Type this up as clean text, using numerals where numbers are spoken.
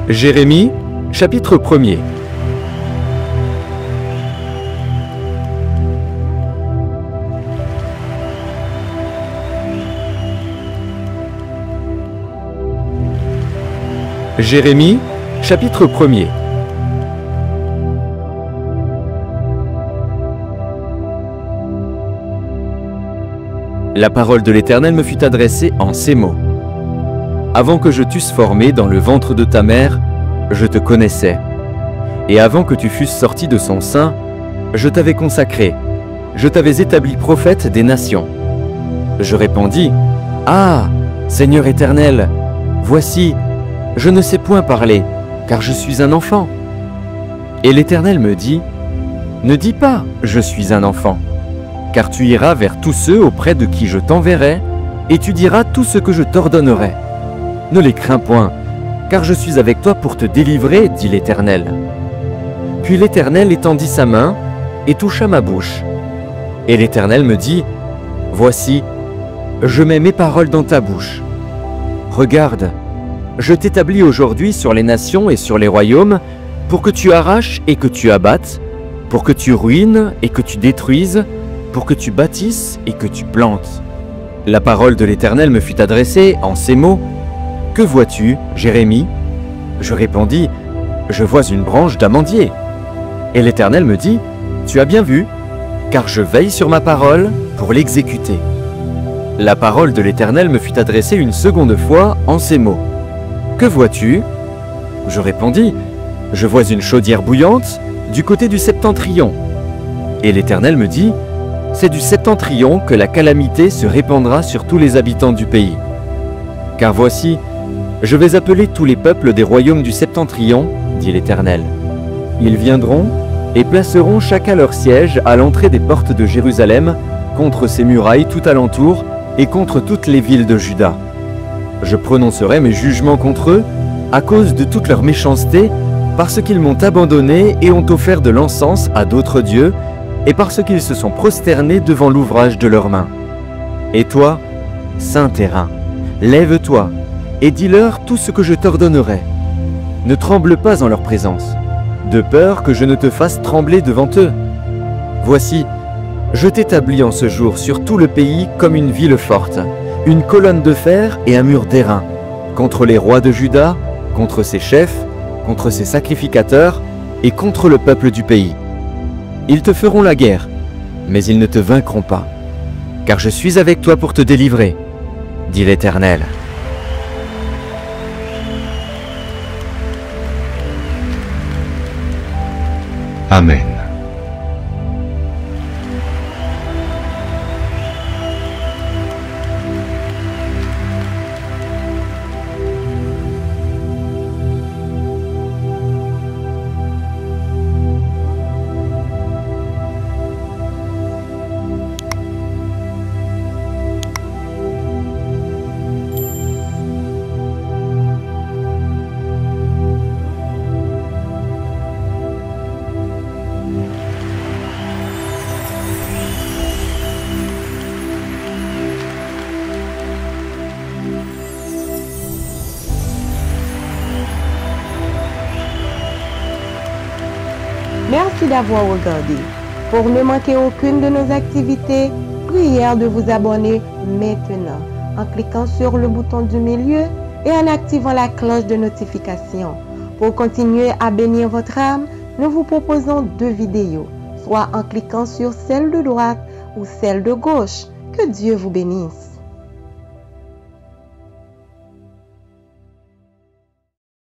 Jérémie, chapitre 1er. Jérémie, chapitre 1er. La parole de l'Éternel me fut adressée en ces mots. Avant que je t'eusse formé dans le ventre de ta mère, je te connaissais. Et avant que tu fusses sorti de son sein, je t'avais consacré. Je t'avais établi prophète des nations. Je répondis, « Ah, Seigneur éternel, voici, je ne sais point parler, car je suis un enfant. » Et l'Éternel me dit, « Ne dis pas, je suis un enfant, car tu iras vers tous ceux auprès de qui je t'enverrai, et tu diras tout ce que je t'ordonnerai. Ne les crains point, car je suis avec toi pour te délivrer, dit l'Éternel. » Puis l'Éternel étendit sa main et toucha ma bouche. Et l'Éternel me dit, « Voici, je mets mes paroles dans ta bouche. Regarde, je t'établis aujourd'hui sur les nations et sur les royaumes, pour que tu arraches et que tu abattes, pour que tu ruines et que tu détruises, pour que tu bâtisses et que tu plantes. » La parole de l'Éternel me fut adressée en ces mots. « Que vois-tu, Jérémie ?» Je répondis, « Je vois une branche d'amandier. » Et l'Éternel me dit, « Tu as bien vu, car je veille sur ma parole pour l'exécuter. » La parole de l'Éternel me fut adressée une seconde fois en ces mots. « Que vois-tu » Je répondis, « Je vois une chaudière bouillante du côté du septentrion. » Et l'Éternel me dit, « C'est du septentrion que la calamité se répandra sur tous les habitants du pays. Car voici, je vais appeler tous les peuples des royaumes du septentrion, dit l'Éternel. Ils viendront et placeront chacun leur siège à l'entrée des portes de Jérusalem, contre ses murailles tout alentour et contre toutes les villes de Juda. Je prononcerai mes jugements contre eux à cause de toute leur méchanceté, parce qu'ils m'ont abandonné et ont offert de l'encens à d'autres dieux, et parce qu'ils se sont prosternés devant l'ouvrage de leurs mains. Et toi, saint terrain, lève-toi, et dis-leur tout ce que je t'ordonnerai. Ne tremble pas en leur présence, de peur que je ne te fasse trembler devant eux. Voici, je t'établis en ce jour sur tout le pays comme une ville forte, une colonne de fer et un mur d'airain, contre les rois de Juda, contre ses chefs, contre ses sacrificateurs et contre le peuple du pays. Ils te feront la guerre, mais ils ne te vaincront pas, car je suis avec toi pour te délivrer, dit l'Éternel. Amen. Merci d'avoir regardé. Pour ne manquer aucune de nos activités, prière de vous abonner maintenant en cliquant sur le bouton du milieu et en activant la cloche de notification. Pour continuer à bénir votre âme, nous vous proposons 2 vidéos, soit en cliquant sur celle de droite ou celle de gauche. Que Dieu vous bénisse.